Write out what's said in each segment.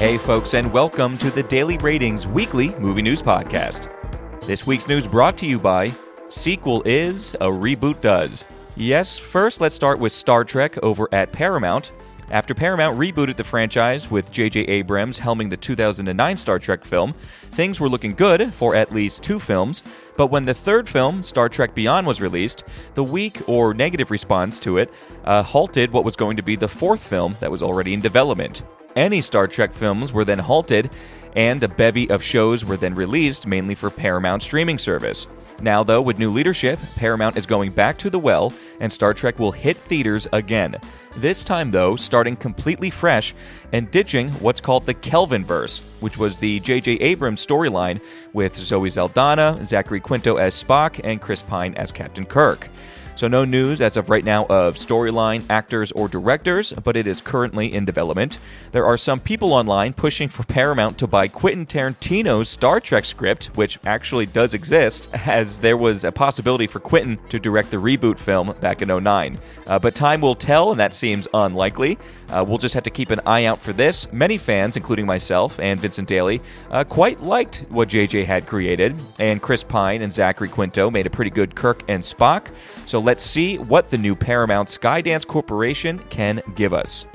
Hey folks, and welcome to the Daily Ratings Weekly Movie News Podcast. This week's news brought to you by Sequel is, a reboot does. Yes, first let's start with Star Trek over at Paramount. After Paramount rebooted the franchise with J.J. Abrams helming the 2009 Star Trek film, things were looking good for at least two films, but when the third film, Star Trek Beyond, was released, the weak or negative response to it halted what was going to be the fourth film that was already in development. Any Star Trek films were then halted, and a bevy of shows were then released, mainly for Paramount streaming service. Now, though, with new leadership, Paramount is going back to the well, and Star Trek will hit theaters again. This time, though, starting completely fresh and ditching what's called the Kelvinverse, which was the J.J. Abrams storyline with Zoe Saldana, Zachary Quinto as Spock, and Chris Pine as Captain Kirk. So no news as of right now of storyline, actors, or directors, but it is currently in development. There are some people online pushing for Paramount to buy Quentin Tarantino's Star Trek script, which actually does exist, as there was a possibility for Quentin to direct the Reboot film back in 2009. But time will tell, and that seems unlikely. We'll just have to keep an eye out for this. Many fans, including myself and Vincent Daly, quite liked what JJ had created, and Chris Pine and Zachary Quinto made a pretty good Kirk and Spock. So let's see what the new Paramount Skydance Corporation can give us.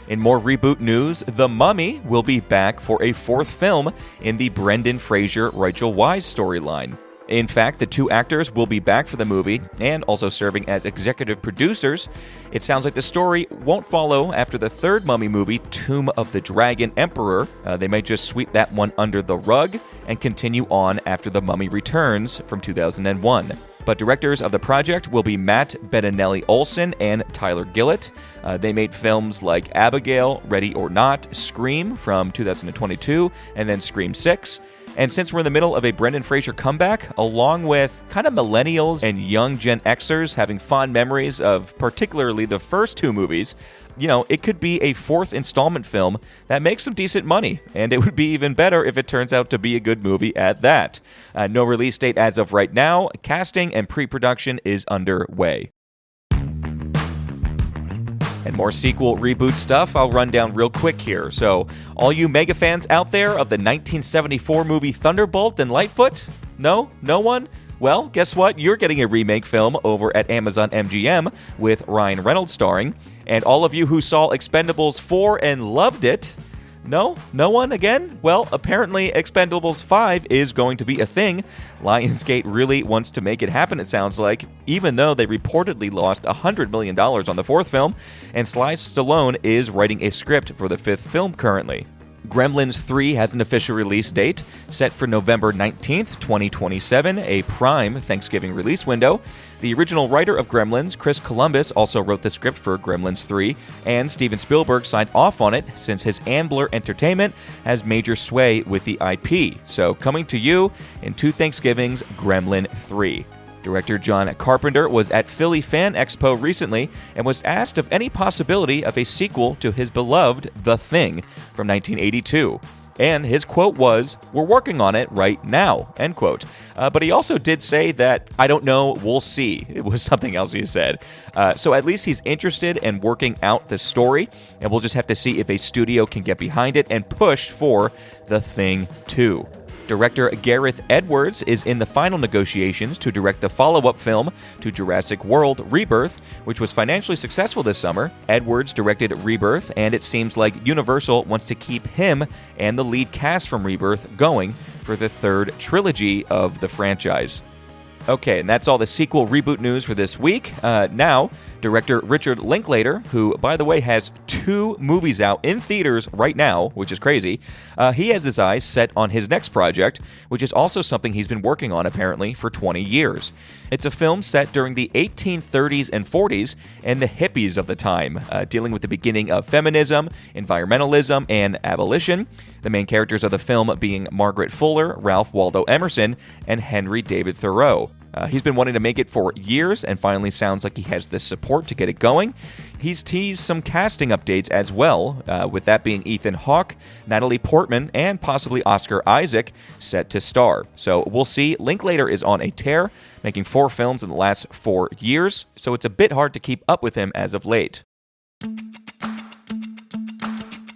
In more reboot news, The Mummy will be back for a fourth film in the Brendan Fraser Rachel Weisz storyline. In fact, the two actors will be back for the movie and also serving as executive producers. It sounds like the story won't follow after the third Mummy movie, Tomb of the Dragon Emperor. They might just sweep that one under the rug and continue on after The Mummy Returns from 2001. But directors of the project will be Matt Bettinelli Olson and Tyler Gillett. They made films like Abigail, Ready or Not, Scream from 2022, and then Scream 6. And since we're in the middle of a Brendan Fraser comeback, along with kind of millennials and young Gen Xers having fond memories of particularly the first two movies, it could be a fourth installment film that makes some decent money, and it would be even better if it turns out to be a good movie at that. No release date as of right now. Casting and pre-production is underway. And more sequel reboot stuff I'll run down real quick here. So, all you mega fans out there of the 1974 movie Thunderbolt and Lightfoot? No? No one? Well, guess what? You're getting a remake film over at Amazon MGM with Ryan Reynolds starring. And all of you who saw Expendables 4 and loved it, no? No one again? Well, apparently Expendables 5 is going to be a thing. Lionsgate really wants to make it happen, it sounds like, even though they reportedly lost $100 million on the fourth film, and Sly Stallone is writing a script for the fifth film currently. Gremlins 3 has an official release date, set for November 19th, 2027, a prime Thanksgiving release window. The original writer of Gremlins, Chris Columbus, also wrote the script for Gremlins 3, and Steven Spielberg signed off on it since his Ambler Entertainment has major sway with the IP. So coming to you in two Thanksgivings, Gremlin 3. Director John Carpenter was at Philly Fan Expo recently and was asked of any possibility of a sequel to his beloved The Thing from 1982. And his quote was, "We're working on it right now," end quote. But he also did say that, "I don't know, we'll see." It was something else he said. So at least he's interested in working out the story, and we'll just have to see if a studio can get behind it and push for The Thing 2. Director Gareth Edwards is in the final negotiations to direct the follow-up film to Jurassic World Rebirth, which was financially successful this summer. Edwards directed Rebirth, and it seems like Universal wants to keep him and the lead cast from Rebirth going for the third trilogy of the franchise. Okay, and that's all the sequel reboot news for this week. Now, director Richard Linklater, who, by the way, has 2 movies out in theaters right now, which is crazy, he has his eyes set on his next project, which is also something he's been working on, apparently, for 20 years. It's a film set during the 1830s and 40s and the hippies of the time, dealing with the beginning of feminism, environmentalism, and abolition. The main characters of the film being Margaret Fuller, Ralph Waldo Emerson, and Henry David Thoreau. He's been wanting to make it for years and finally sounds like he has the support to get it going. He's teased some casting updates as well, with that being Ethan Hawke, Natalie Portman, and possibly Oscar Isaac set to star. So we'll see. Linklater is on a tear, making 4 films in the last 4 years, so it's a bit hard to keep up with him as of late.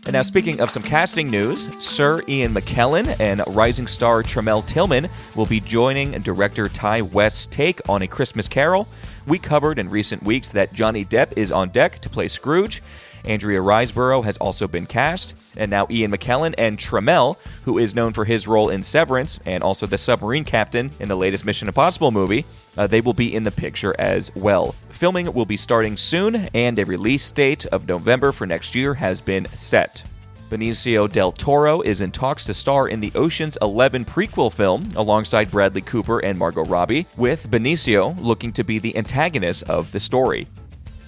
And Now, speaking of some casting news, Sir Ian McKellen and rising star Tremel Tillman will be joining director Ty West's take on A Christmas Carol. We covered in recent weeks that Johnny Depp is on deck to play Scrooge. Andrea Riseborough has also been cast, and now Ian McKellen and Tremel, who is known for his role in Severance and also the submarine captain in the latest Mission Impossible movie, they will be in the picture as well. Filming will be starting soon, and a release date of November for next year has been set. Benicio del Toro is in talks to star in the Ocean's 11 prequel film alongside Bradley Cooper and Margot Robbie, with Benicio looking to be the antagonist of the story.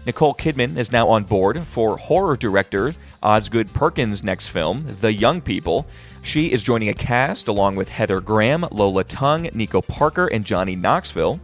Nicole Kidman is now on board for horror director Osgood Perkins' next film, The Young People. She is joining a cast along with Heather Graham, Lola Tung, Nico Parker, and Johnny Knoxville.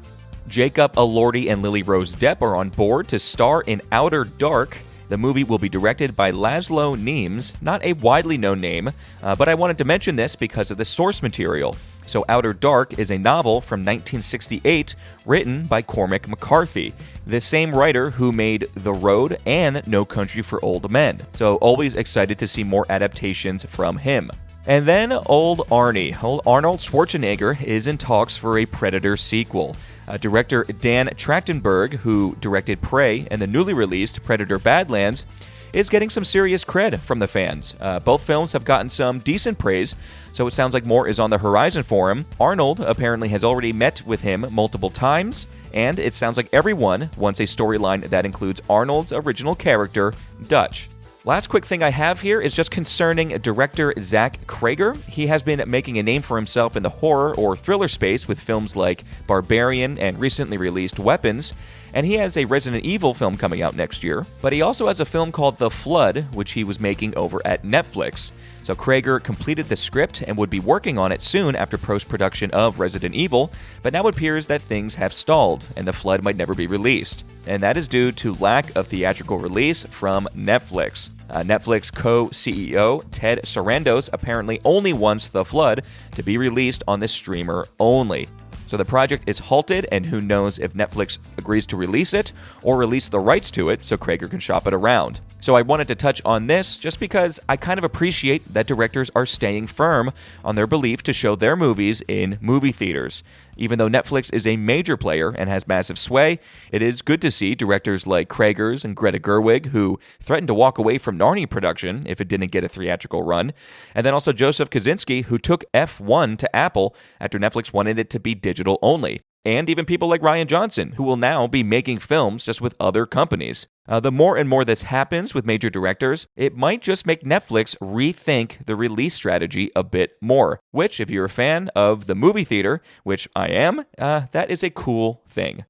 Jacob Elordi and Lily Rose Depp are on board to star in Outer Dark. The movie will be directed by Laszlo Nemes, not a widely known name, but I wanted to mention this because of the source material. So Outer Dark is a novel from 1968 written by Cormac McCarthy, the same writer who made The Road and No Country for Old Men. So always excited to see more adaptations from him. And then old Arnie, Arnold Schwarzenegger, is in talks for a Predator sequel. Director Dan Trachtenberg, who directed Prey and the newly released Predator Badlands, is getting some serious cred from the fans. Both films have gotten some decent praise, so it sounds like more is on the horizon for him. Arnold apparently has already met with him multiple times, and it sounds like everyone wants a storyline that includes Arnold's original character, Dutch. Last quick thing I have here is just concerning director Zach Cregger. He has been making a name for himself in the horror or thriller space with films like Barbarian and recently released Weapons, and he has a Resident Evil film coming out next year, but he also has a film called The Flood, which he was making over at Netflix. So Cregger completed the script and would be working on it soon after post-production of Resident Evil, but now it appears that things have stalled and The Flood might never be released. And that is due to lack of theatrical release from Netflix. Netflix co-CEO Ted Sarandos apparently only wants The Flood to be released on the streamer only. So the project is halted, and who knows if Netflix agrees to release it or release the rights to it so Cregger can shop it around. So I wanted to touch on this just because I kind of appreciate that directors are staying firm on their belief to show their movies in movie theaters. Even though Netflix is a major player and has massive sway, it is good to see directors like Cregger's and Greta Gerwig, who threatened to walk away from Narnia production if it didn't get a theatrical run, and then also Joseph Kosinski, who took F1 to Apple after Netflix wanted it to be digital only. And even people like Rian Johnson, who will now be making films just with other companies. The more and more this happens with major directors, it might just make Netflix rethink the release strategy a bit more, which, if you're a fan of the movie theater, which I am, that is a cool thing.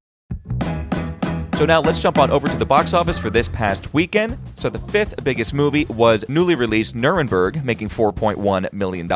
So now let's jump on over to the box office for this past weekend. So the fifth biggest movie was newly released Nuremberg, making $4.1 million.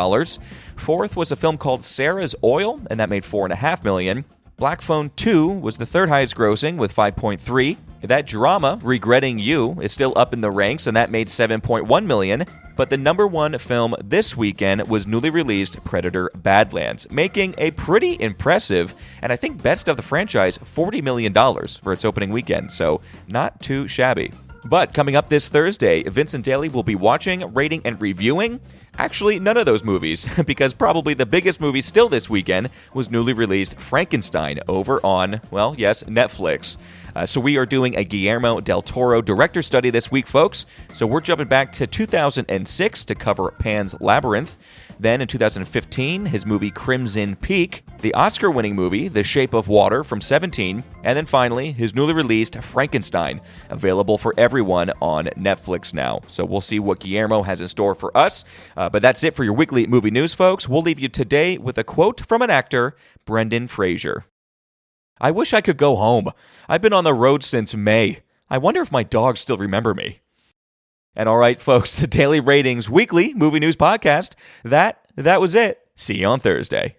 Fourth was a film called Sarah's Oil, and that made $4.5 million. Black Phone 2 was the third highest grossing with 5.3. That drama, Regretting You, is still up in the ranks, and that made $7.1 million. But the number one film this weekend was newly released Predator Badlands, making a pretty impressive, and I think best of the franchise, $40 million for its opening weekend, so not too shabby. But coming up this Thursday, Vincent Daly will be watching, rating, and reviewing actually none of those movies, because probably the biggest movie still this weekend was newly released Frankenstein over on, well, yes, Netflix. So we are doing a Guillermo del Toro director study this week, folks. So we're jumping back to 2006 to cover Pan's Labyrinth. Then in 2015, his movie Crimson Peak, the Oscar-winning movie The Shape of Water from 2017, and then finally, his newly released Frankenstein, available for everyone on Netflix now. So we'll see what Guillermo has in store for us. But that's it for your weekly movie news, folks. We'll leave you today with a quote from an actor, Brendan Fraser. "I wish I could go home. I've been on the road since May. I wonder if my dogs still remember me." And all right, folks, the Daily Ratings weekly movie news podcast, that was it. See you on Thursday.